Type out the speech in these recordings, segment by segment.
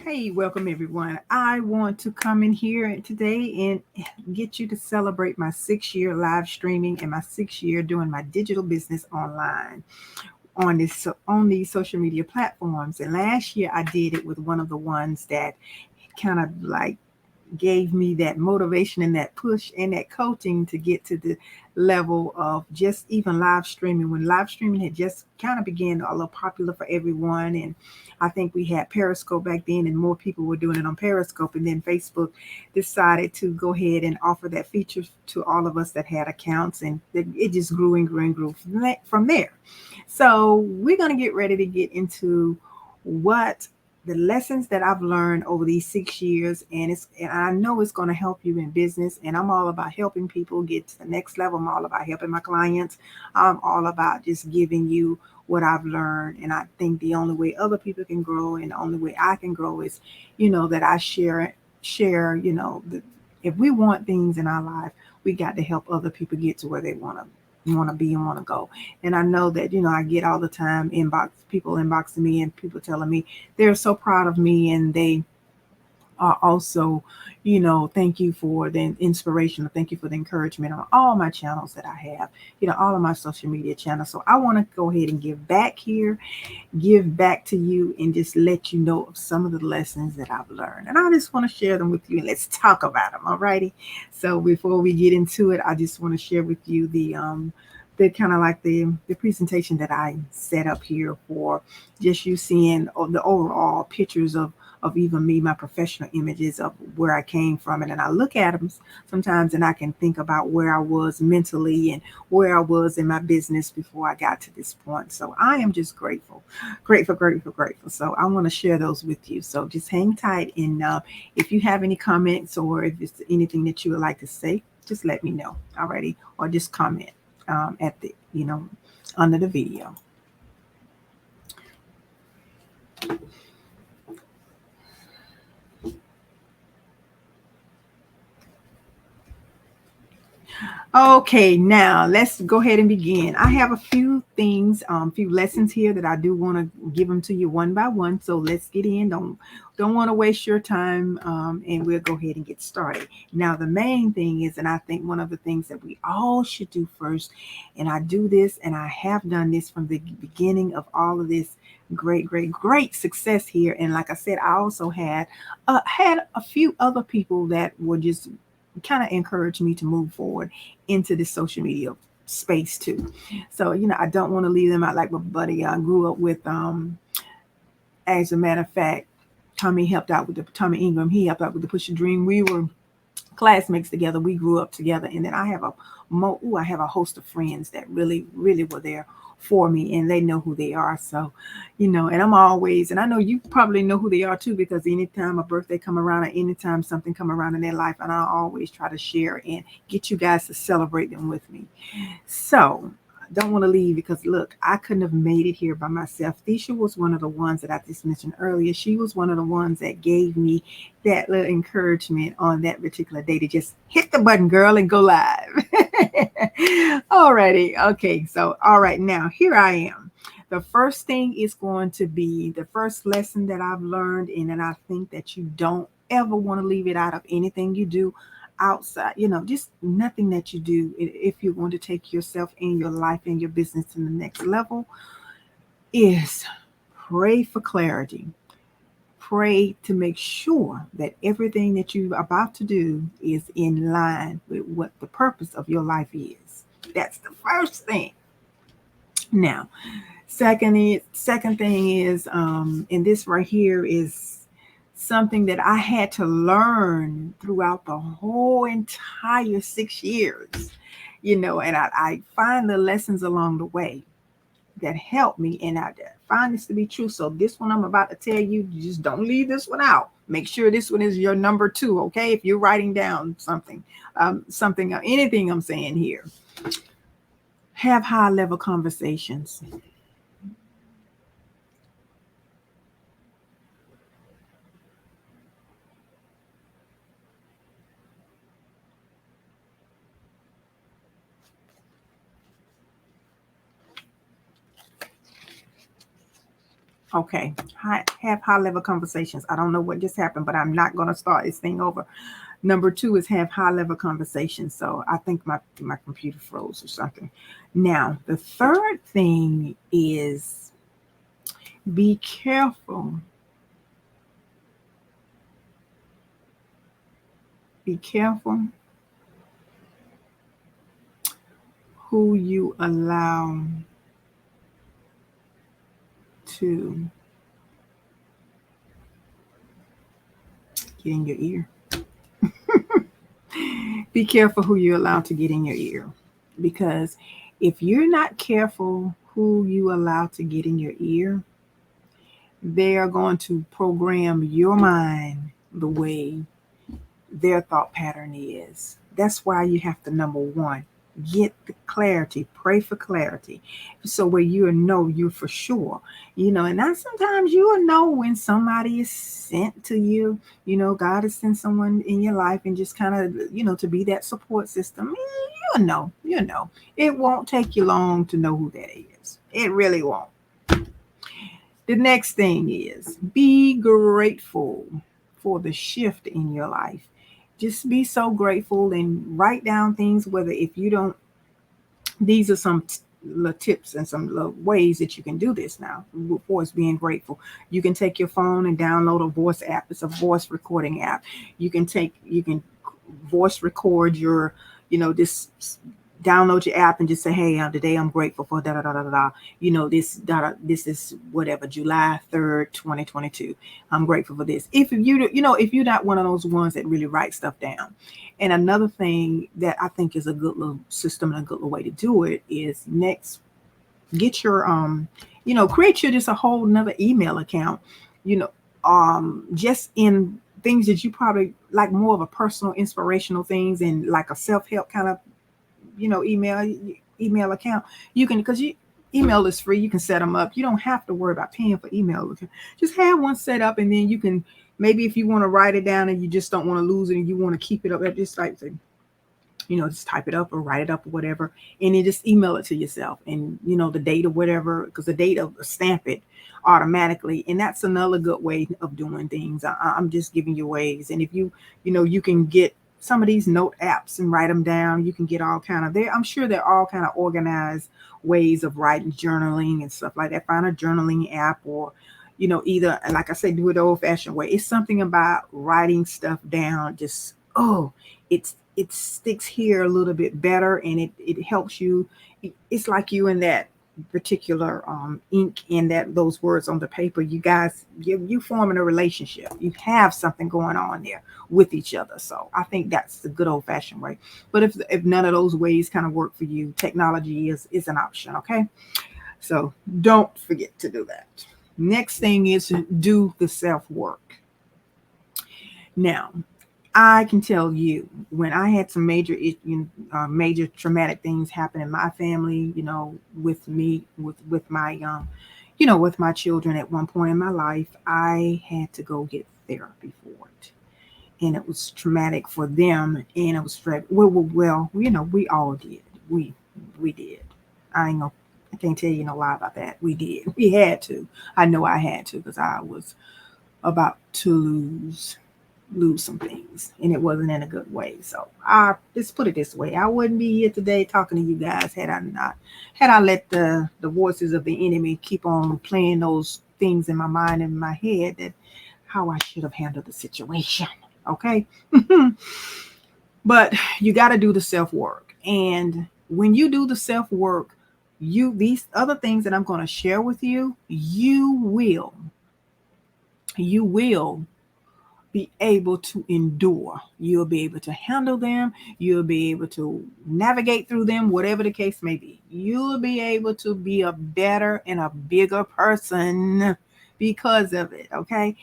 Hey, welcome everyone. I want to come in here today and get you to celebrate my 6 year live streaming and my 6 year doing my digital business online on these social media platforms. And last year I did it with one of the ones that kind of like gave me that motivation and that push and that coaching to get to the level of just even live streaming when live streaming had just kind of began a little popular for everyone. And I think we had Periscope back then and more people were doing it on Periscope, and then Facebook decided to go ahead and offer that feature to all of us that had accounts, and it just grew and grew and grew from there. So we're going to get ready to get into what the lessons that I've learned over these 6 years, and I know it's going to help you in business. And I'm all about helping people get to the next level. I'm all about helping my clients. I'm all about just giving you what I've learned. And I think the only way other people can grow and the only way I can grow is, that I share. If we want things in our life, we got to help other people get to where they want to be and want to go. And I know that, I get all the time people inboxing me and people telling me they're so proud of me, and they are also, thank you for the inspiration, or thank you for the encouragement on all my channels that I have, all of my social media channels. So I want to go ahead and give back here, give back to you, and just let you know of some of the lessons that I've learned. And I just want to share them with you, and let's talk about them. All righty. So before we get into it, I just want to share with you the kind of like the presentation that I set up here for just you seeing the overall pictures of even me, my professional images of where I came from. And then I look at them sometimes and I can think about where I was mentally and where I was in my business before I got to this point. So I am just grateful, grateful, grateful, grateful. So I want to share those with you. So just hang tight. And if you have any comments or if it's anything that you would like to say, just let me know. Alrighty. Or just comment at the, under the video. Okay, now let's go ahead and begin. I have a few things, few lessons here that I do want to give them to you one by one. So let's get in. Don't want to waste your time, and we'll go ahead and get started. Now, the main thing is, and I think one of the things that we all should do first, and I do this, and I have done this from the beginning of all of this great, great, great success here. And like I said, I also had a few other people that were just kind of encouraged me to move forward into this social media space too. So, I don't want to leave them out like my buddy I grew up with. As a matter of fact, Tommy Ingram, he helped out with the Push Your Dream. We were classmates together. We grew up together. And then I have a host of friends that really, really were there for me, and they know who they are. So, and and I know you probably know who they are too, because anytime a birthday come around or anytime something come around in their life, and I always try to share and get you guys to celebrate them with me. So I don't want to leave because look, I couldn't have made it here by myself. Tisha was one of the ones that I just mentioned earlier. She was one of the ones that gave me that little encouragement on that particular day to just hit the button, girl, and go live. Alrighty. Okay. So, all right. Now, here I am. The first thing is going to be the first lesson that I've learned, and then I think that you don't ever want to leave it out of anything you do outside, just nothing that you do. If you want to take yourself and your life and your business to the next level, is pray for clarity. Pray to make sure that everything that you're about to do is in line with what the purpose of your life is. That's the first thing. Now, second thing is, and this right here is something that I had to learn throughout the whole entire 6 years, and I find the lessons along the way that help me, and I find this to be true. So this one I'm about to tell you, just don't leave this one out. Make sure this one is your number 2, okay? If you're writing down something, anything I'm saying here, have high level conversations. Okay. Have high level conversations. I don't know what just happened, but I'm not going to start this thing over. Number two is have high level conversations. So I think my computer froze or something. Now, the third thing is be careful. Be careful who you allow to get in your ear. Be careful who you allow to get in your ear. Because if you're not careful who you allow to get in your ear, they are going to program your mind the way their thought pattern is. That's why you have to, number one, get the clarity, pray for clarity. So where you know you're for sure, and now sometimes you will know when somebody is sent to you, God has sent someone in your life and just kind of, to be that support system. You'll know. It won't take you long to know who that is. It really won't. The next thing is be grateful for the shift in your life. Just be so grateful and write down things, whether if you don't, these are some little tips and some little ways that you can do this now for us being grateful. You can take your phone and download a voice app. It's a voice recording app. You can voice record your, this, download your app and just say, hey, today I'm grateful for da da da da da. This is whatever, July 3rd, 2022. I'm grateful for this. If you're not one of those ones that really write stuff down. And another thing that I think is a good little system and a good little way to do it is next, get your create your just a whole another email account, just in things that you probably like, more of a personal inspirational things and like a self-help kind of email account. You can, because email is free, you can set them up. You don't have to worry about paying for email. Just have one set up, and then you can, maybe if you want to write it down and you just don't want to lose it and you want to keep it up, just like just type it up or write it up or whatever, and then just email it to yourself, and the date or whatever, because the date of stamp it automatically. And that's another good way of doing things. I'm just giving you ways. And if you can get some of these note apps and write them down. You can get all kind of there. I'm sure they're all kind of organized ways of writing, journaling and stuff like that. Find a journaling app, or either, like I say, do it the old fashioned way. It's something about writing stuff down. Just it sticks here a little bit better, and it helps you. It's like you and that particular ink and those words on the paper. You guys, you forming a relationship. You have something going on there with each other. So I think that's the good old fashioned way. But if none of those ways kind of work for you, technology is an option. Okay, so don't forget to do that. Next thing is to do the self work. Now, I can tell you, when I had some major traumatic things happen in my family, with me, with my, with my children at one point in my life, I had to go get therapy for it, and it was traumatic for them, and it was well, we all did, we did. I can't tell you no lie about that. We did. We had to. I know I had to, because I was about to lose some things, and it wasn't in a good way. So I just put it this way, I wouldn't be here today talking to you guys had I let the voices of the enemy keep on playing those things in my mind and my head, that how I should have handled the situation. Okay. But you got to do the self work, and when you do the self work, these other things that I'm going to share with you, you will be able to endure. You'll be able to handle them. You'll be able to navigate through them, whatever the case may be. You'll be able to be a better and a bigger person because of it. Okay.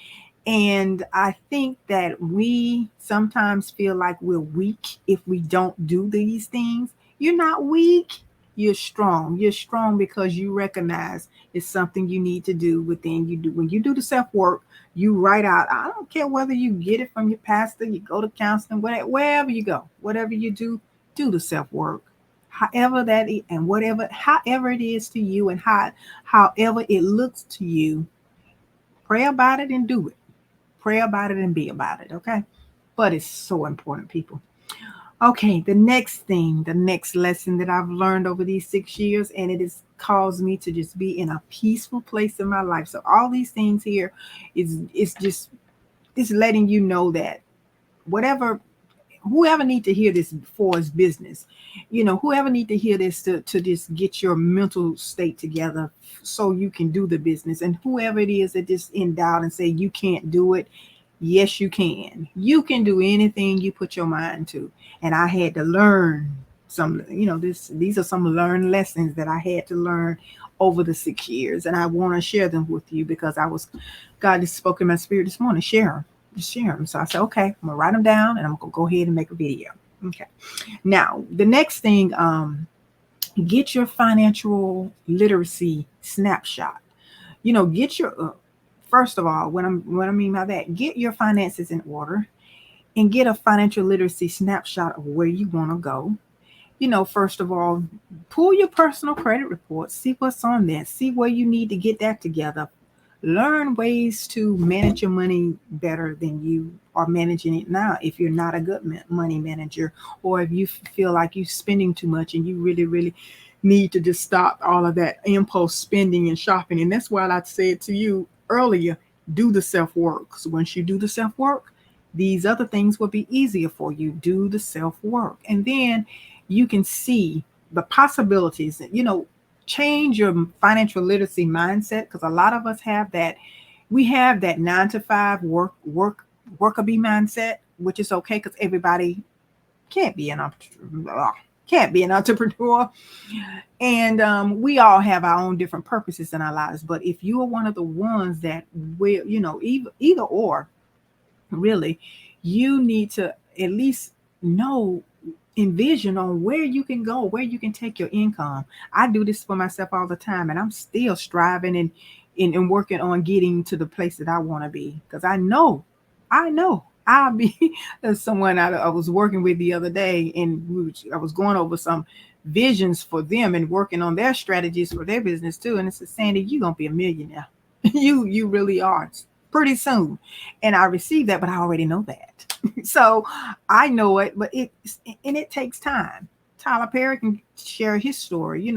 And I think that we sometimes feel like we're weak if we don't do these things. You're not weak. You're strong. You're strong because you recognize it's something you need to do within you. When you do the self work, you write out. I don't care whether you get it from your pastor, you go to counseling, wherever you go, whatever you do the self work. However that is, and however it is to you, and however it looks to you, Pray about it and do it. Pray about it and be about it. Okay. But it's so important, people. Okay, the next thing, the next lesson that I've learned over these 6 years, and it has caused me to just be in a peaceful place in my life. So all these things here is just it's letting you know that whatever whoever need to hear this for his business, whoever need to hear this to just get your mental state together so you can do the business, and whoever it is that just in doubt and say you can't do it. Yes, you can do anything you put your mind to. And I had to learn some, these are some learned lessons that I had to learn over the 6 years, and I want to share them with you because God just spoke in my spirit this morning. Share them. So I said, okay, I'm gonna write them down and I'm gonna go ahead and make a video. Okay. Now, the next thing, get your financial literacy snapshot. Get your first of all, what I mean by that, get your finances in order and get a financial literacy snapshot of where you want to go. First of all, pull your personal credit report, see what's on there, see where you need to get that together. Learn ways to manage your money better than you are managing it now. If you're not a good money manager, or if you feel like you're spending too much and you really, really need to just stop all of that impulse spending and shopping. And that's why I said to you earlier, do the self work. So once you do the self work, these other things will be easier for you. Do the self work. And then you can see the possibilities, change your financial literacy mindset, because a lot of us have that. We have that 9 to 5 worker bee mindset, which is okay because everybody can't be an entrepreneur. And we all have our own different purposes in our lives. But if you are one of the ones that will, either or, really, you need to at least know, envision on where you can go, where you can take your income. I do this for myself all the time, and I'm still striving and working on getting to the place that I want to be, because I know I'll be there's someone I was working with the other day, and I was going over some visions for them and working on their strategies for their business too. And it said, Sandy, you're gonna be a millionaire. You really are, pretty soon. And I received that, but I already know that. So I know it, but it takes time. Tyler Perry can share his story.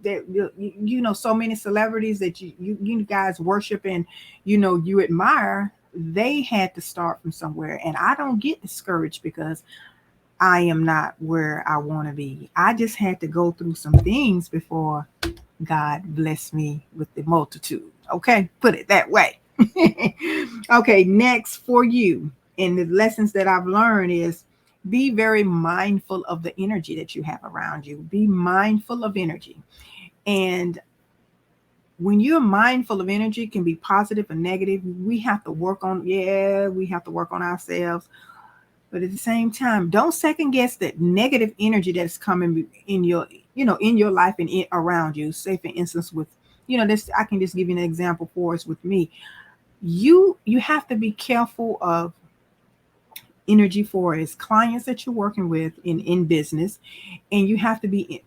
That so many celebrities that you guys worship and you admire. They had to start from somewhere, and I don't get discouraged because I am not where I want to be. I just had to go through some things before God blessed me with the multitude. Okay, put it that way. Okay, next for you, and the lessons that I've learned is be very mindful of the energy that you have around you. Be mindful of energy. And when you're mindful of energy, it can be positive or negative. We have to work on ourselves. But at the same time, don't second guess that negative energy that's coming in your life and around you. Say, for instance, with, this, I can just give you an example for us with me. You have to be careful of energy for his clients that you're working with in business, and you have to be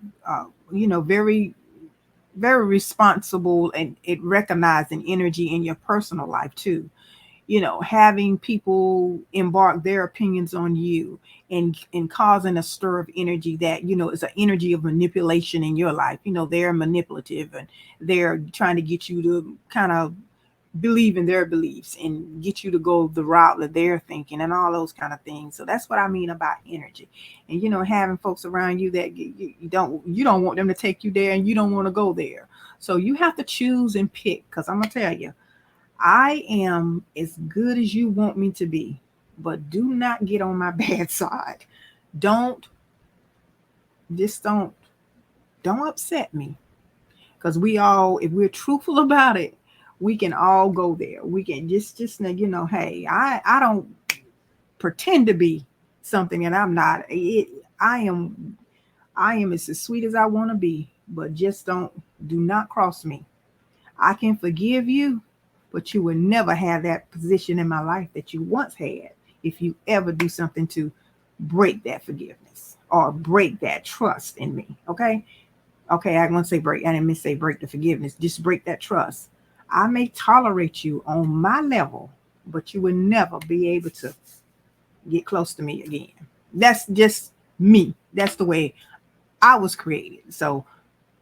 very, very responsible and recognizing energy in your personal life too. Having people embark their opinions on you and causing a stir of energy that is an energy of manipulation in your life. They're manipulative and they're trying to get you to kind of believe in their beliefs and get you to go the route that they're thinking and all those kind of things. So that's what I mean about energy. And having folks around you that you don't want them to take you there, and you don't want to go there. So you have to choose and pick, because I'm gonna tell you, I am as good as you want me to be, but do not get on my bad side. Don't don't upset me, because if we're truthful about it, we can all go there. We can just hey, I don't pretend to be something and I'm not. I am as sweet as I want to be, but just do not cross me. I can forgive you, but you will never have that position in my life that you once had if you ever do something to break that forgiveness or break that trust in me. Okay, I want to say break. I didn't mean to say break the forgiveness. Just break that trust. I may tolerate you on my level, but you will never be able to get close to me again. That's just me. That's the way I was created. So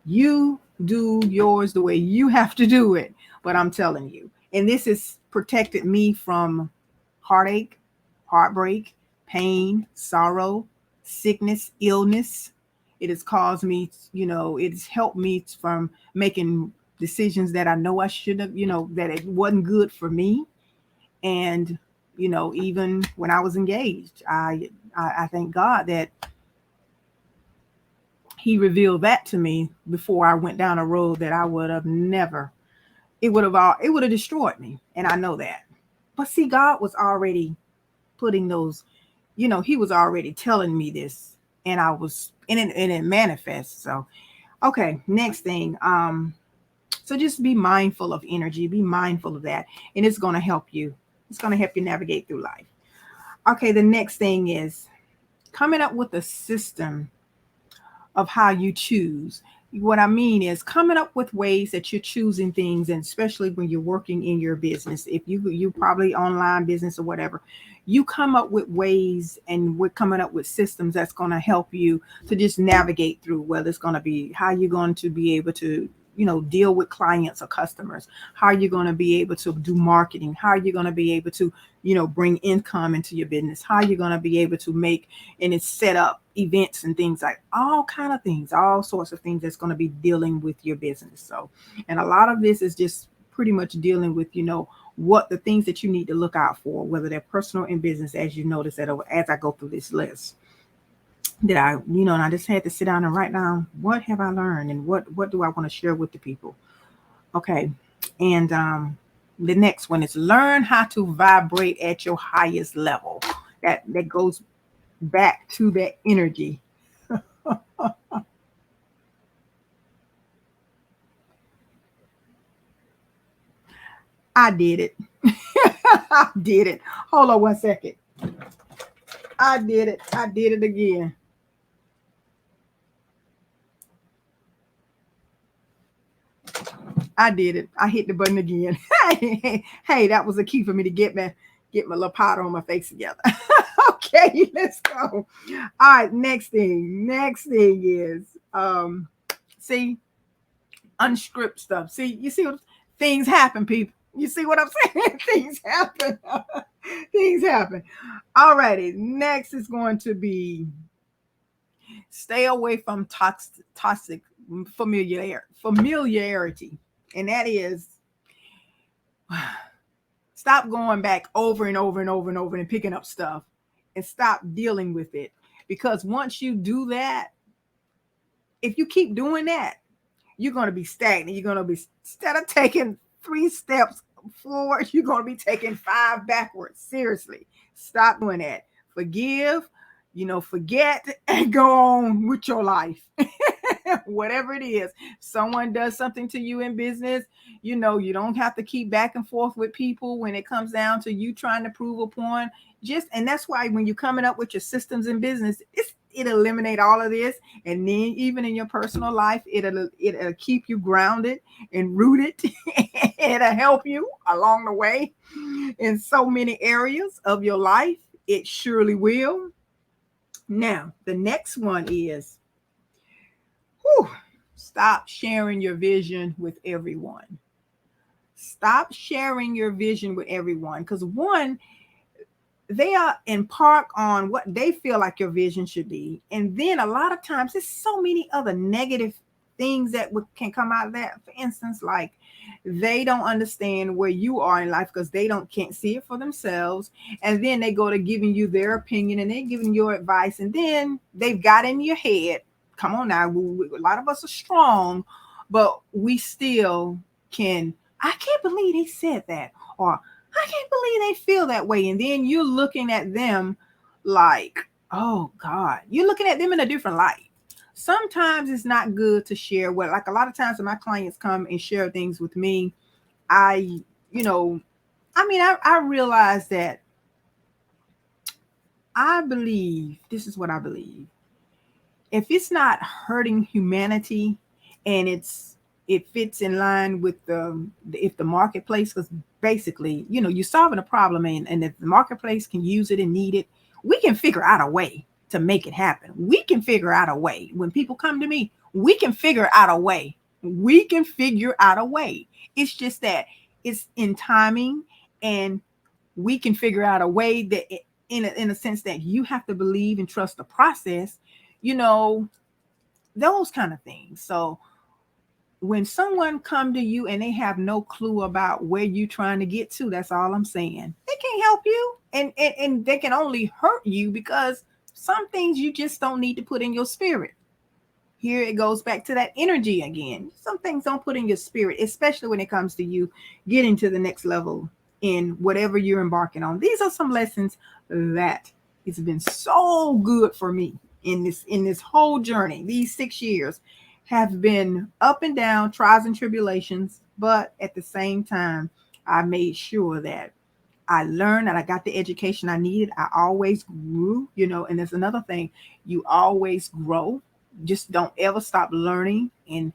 you do yours the way you have to do it. But I'm telling you, and this has protected me from heartache, heartbreak, pain, sorrow, sickness, illness. It has caused me, it's helped me from making decisions that I know I should have, that it wasn't good for me. And, even when I was engaged, I thank God that he revealed that to me before I went down a road that I would have never, it would have destroyed me. And I know that. But see, God was already putting those, he was already telling me this, and I was and it manifests. So okay, next thing. So just be mindful of energy, be mindful of that, and it's gonna help you. It's gonna help you navigate through life. Okay, the next thing is coming up with a system of how you choose. What I mean is coming up with ways that you're choosing things, and especially when you're working in your business, if you probably online business or whatever, you come up with ways, and we're coming up with systems that's going to help you to just navigate through, whether it's going to be how you're going to be able to deal with clients or customers, how you're going to be able to do marketing, how you're going to be able to bring income into your business, how you're going to be able to make and it's set up events and things, like all kind of things, all sorts of things that's going to be dealing with your business. So, and a lot of this is just pretty much dealing with what the things that you need to look out for, whether they're personal and business, as you notice that as I go through this list, that and I just had to sit down and write down what have I learned and what do I want to share with the people. Okay. And the next one is learn how to vibrate at your highest level. That goes back to that energy. I did it. I did it. Hold on 1 second. I did it. I did it again. I did it. I hit the button again. Hey, that was a key for me to get my little powder on my face together. Okay, let's go. All right, next thing. Next thing is see, unscript stuff. See, you see what things happen, people. You see what I'm saying? Things happen. Things happen. Alrighty, next is going to be stay away from toxic familiarity. And that is stop going back over and over and over and over and picking up stuff, and stop dealing with it. Because once you do that, if you keep doing that, you're going to be stagnant. You're going to be, instead of taking 3 steps forward, you're going to be taking 5 backwards. Seriously, stop doing that. Forgive, forget, and go on with your life. Whatever it is, someone does something to you in business, you don't have to keep back and forth with people when it comes down to you trying to prove a point. And that's why when you're coming up with your systems in business, it eliminate all of this. And then even in your personal life, it'll keep you grounded and rooted. It'll help you along the way in so many areas of your life. It surely will. Now, the next one is whew, stop sharing your vision with everyone. Stop sharing your vision with everyone, because one, they are embark on what they feel like your vision should be, and then a lot of times there's so many other negative things that can come out of that. For instance, like they don't understand where you are in life because they can't see it for themselves, and then they go to giving you their opinion and they're giving your advice, and then they've got in your head. Come on now, a lot of us are strong, but we still can. I can't believe they said that, or I can't believe they feel that way. And then you're looking at them like, oh God, you're looking at them in a different light. Sometimes it's not good to share like a lot of times when my clients come and share things with me, I, I realize that I believe, this is what I believe. If it's not hurting humanity and it's it fits in line with if the marketplace, because basically, you're solving a problem, and if the marketplace can use it and need it, we can figure out a way to make it happen. We can figure out a way. When people come to me, we can figure out a way. We can figure out a way. It's just that it's in timing, and we can figure out a way that in a sense that you have to believe and trust the process, you know, those kind of things. So when someone come to you and they have no clue about where you're trying to get to, that's all I'm saying. They can't help you, and they can only hurt you, because some things you just don't need to put in your spirit. Here it goes back to that energy again. Some things don't put in your spirit, especially when it comes to you getting to the next level in whatever you're embarking on. These are some lessons that it's been so good for me in this whole journey. These 6 years have been up and down, trials and tribulations, but at the same time, I made sure that I learned, that I got the education I needed. I always grew, and there's another thing, you always grow. Just don't ever stop learning and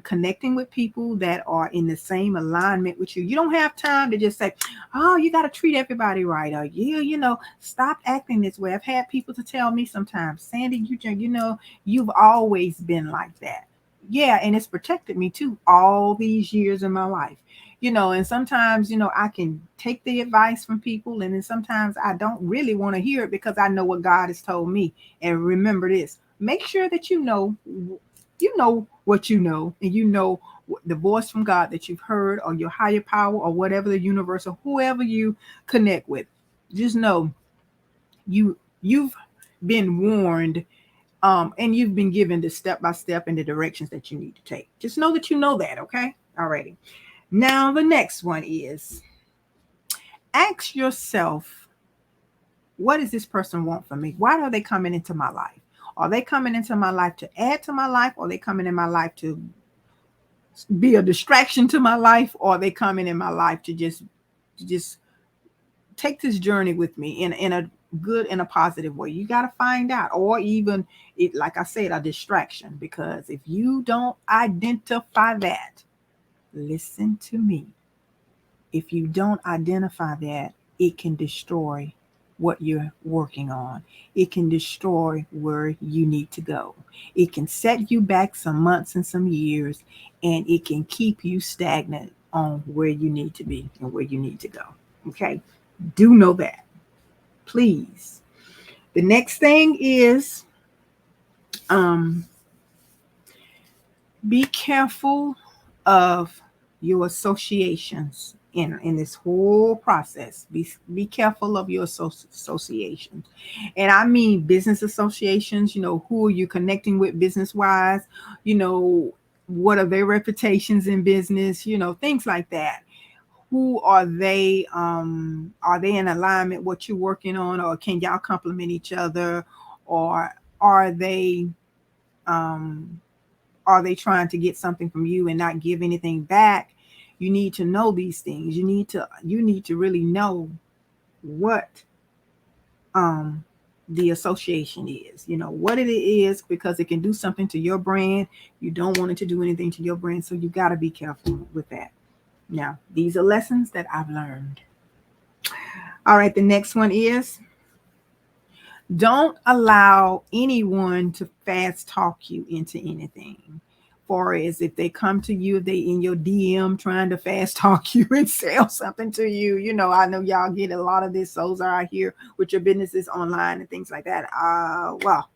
connecting with people that are in the same alignment with you. You don't have time to just say, oh, you got to treat everybody right. Or, yeah, stop acting this way. I've had people to tell me sometimes, Sandy, you've always been like that. Yeah, and it's protected me too all these years in my life. And sometimes, I can take the advice from people, and then sometimes I don't really want to hear it, because I know what God has told me. And remember this, make sure that what you know, and the voice from God that you've heard, or your higher power, or whatever, the universe, or whoever you connect with. Just know you've been warned, and you've been given the step by step and the directions that you need to take. Just know that you know that. Okay. Alrighty. Now the next one is, ask yourself, what does this person want from me? Why are they coming into my life? Are they coming into my life to add to my life? Or are they coming in my life to be a distraction to my life? Or are they coming in my life to just take this journey with me in a good and a positive way? You got to find out. Or even it, like I said, a distraction. Because if you don't identify that, listen to me. If you don't identify that, it can destroy what you're working on. It can destroy where you need to go. It can set you back some months and some years, and it can keep you stagnant on where you need to be and where you need to go. Okay? Do know that. Please. The next thing is, be careful of your associations in this whole process. Be careful of your associations, and I mean business associations. Who are you connecting with business wise? What are their reputations in business? Things like that. Who are they? Are they in alignment what you're working on, or can y'all complement each other, or are they um are they trying to get something from you and not give anything back? You need to know these things. You need to really know what the association is. What it is, because it can do something to your brand. You don't want it to do anything to your brand, so you got to be careful with that. Now, these are lessons that I've learned. All right, the next one is, don't allow anyone to fast talk you into anything. For as if they come to you, if they in your DM trying to fast talk you and sell something to you. I know y'all get a lot of this. Souls are out here with your businesses online and things like that. Well,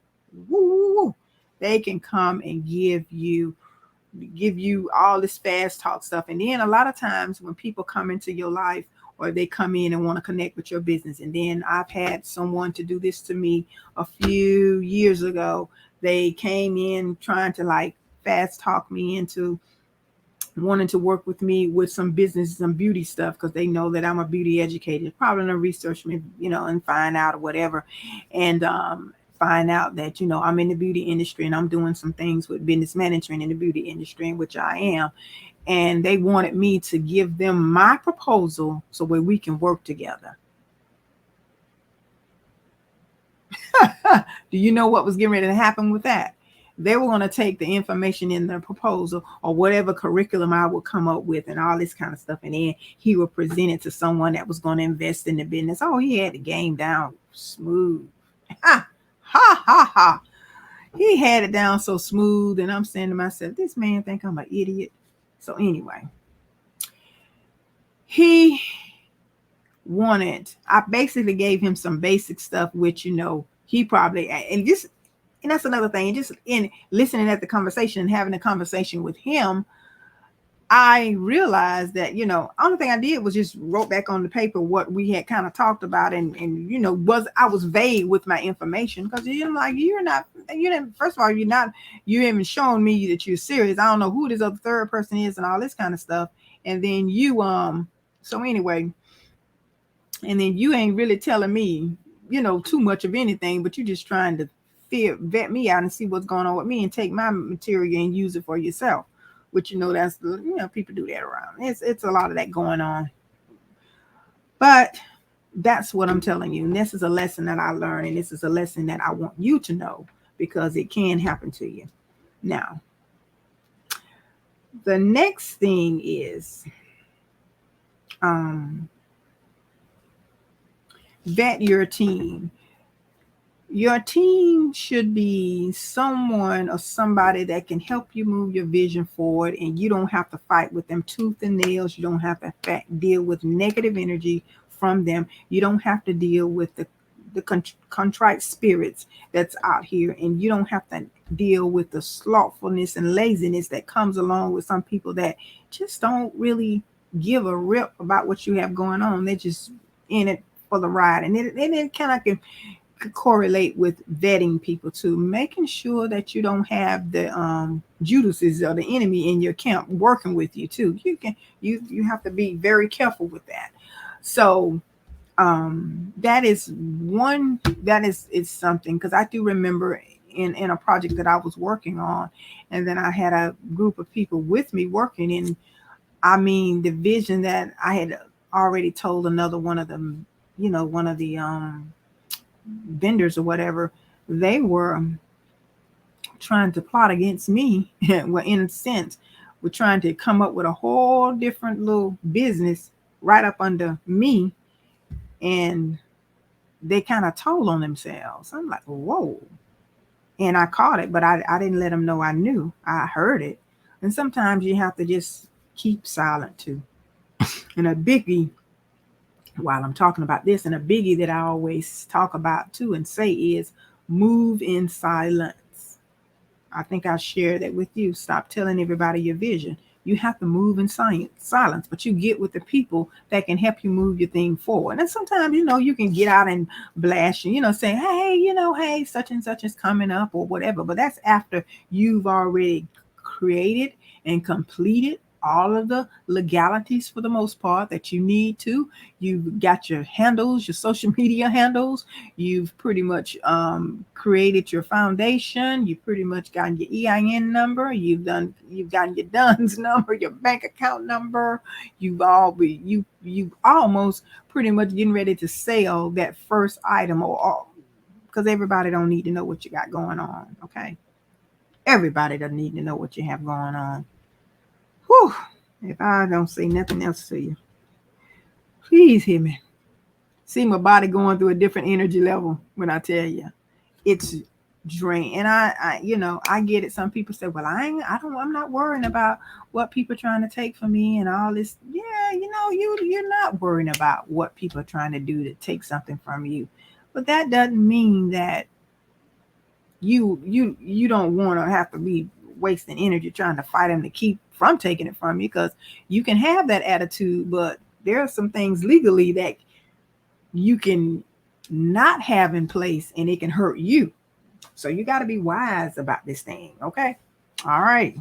woo, they can come and give you all this fast talk stuff. And then a lot of times when people come into your life, or they come in and want to connect with your business. And then I've had someone to do this to me a few years ago. They came in trying to like fast talk me into wanting to work with me with some business, some beauty stuff, because they know that I'm a beauty educator. Probably gonna research me, and find out or whatever. And find out that, I'm in the beauty industry and I'm doing some things with business management in the beauty industry, in which I am. And they wanted me to give them my proposal so where we can work together. Do you know what was getting ready to happen with that? They were going to take the information in the proposal or whatever curriculum I would come up with and all this kind of stuff. And then he would present it to someone that was going to invest in the business. Oh, he had the game down smooth. Ha, ha, ha, ha. He had it down so smooth. And I'm saying to myself, this man think I'm an idiot. So anyway, I basically gave him some basic stuff, which, he probably, and that's another thing. Just in listening at the conversation and having a conversation with him, I realized that, only thing I did was just wrote back on the paper what we had kind of talked about. And I was vague with my information because, first of all, you haven't shown me that you're serious. I don't know who this other third person is and all this kind of stuff. And then so anyway, and then you ain't really telling me, too much of anything, but you're just trying to vet me out and see what's going on with me and take my material and use it for yourself. Which, that's, people do that around. It's a lot of that going on. But that's what I'm telling you. And this is a lesson that I learned. And this is a lesson that I want you to know because it can happen to you. Now, the next thing is vet your team. Your team should be someone or somebody that can help you move your vision forward, and you don't have to fight with them tooth and nails. You don't have to deal with negative energy from them. You don't have to deal with the contrite spirits that's out here, and you don't have to deal with the slothfulness and laziness that comes along with some people that just don't really give a rip about what you have going on. They're just in it for the ride, and it kind of can correlate with vetting people too, making sure that you don't have the Judases or the enemy in your camp working with you too. You have to be very careful with that. So that is something, because I do remember in a project that I was working on, and then I had a group of people with me working in, the vision that I had already told another one of them, one of the vendors or whatever, they were trying to plot against me. Well, in a sense, we're trying to come up with a whole different little business right up under me, and they kind of told on themselves. I'm like, whoa. And I caught it, but I didn't let them know I knew. I heard it. And sometimes you have to just keep silent too. And a biggie, while I'm talking about this, and a biggie that I always talk about too and say is move in silence. I think I shared that with you. Stop telling everybody your vision. You have to move in silence, but you get with the people that can help you move your thing forward. And sometimes, you can get out and blast, say, hey, such and such is coming up or whatever. But that's after you've already created and completed all of the legalities for the most part that you need to. You've got your handles, your social media handles. You've pretty much created your foundation. You've pretty much gotten your EIN number. You've gotten your DUNS number, your bank account number. You've almost pretty much getting ready to sell that first item, or because everybody don't need to know what you got going on. Okay, everybody doesn't need to know what you have going on. Whew, if I don't say nothing else to you, please hear me. See my body going through a different energy level when I tell you it's drained. And I get it. Some people say, well, I'm not worrying about what people are trying to take from me and all this. Yeah, you're not worrying about what people are trying to do to take something from you. But that doesn't mean that you don't want to have to be wasting energy trying to fight them to keep from taking it from you, because you can have that attitude, but there are some things legally that you can not have in place and it can hurt you. So you got to be wise about this thing. Okay. All right.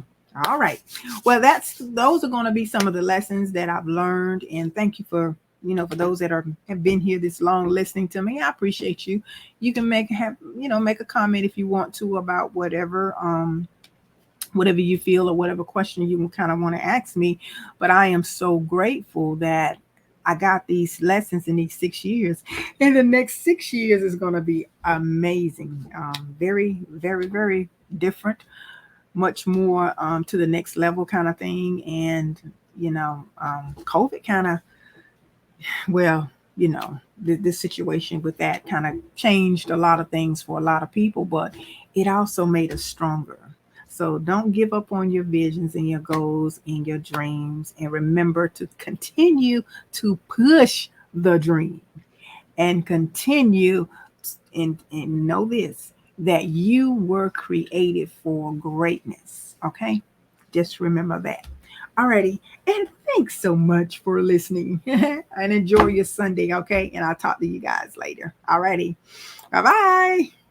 Well, those are going to be some of the lessons that I've learned, and thank you for those that have been here this long listening to me. I appreciate you. You can make a comment if you want to about whatever you feel or whatever question you kind of want to ask me. But I am so grateful that I got these lessons in these 6 years. And the next 6 years is going to be amazing. Very, very, very different, much more to the next level kind of thing. And, COVID kind of, well, this situation with that kind of changed a lot of things for a lot of people, but it also made us stronger. So don't give up on your visions and your goals and your dreams. And remember to continue to push the dream and continue and know this, that you were created for greatness. Okay? Just remember that. Alrighty. And thanks so much for listening. And enjoy your Sunday, okay? And I'll talk to you guys later. Alrighty. Bye-bye.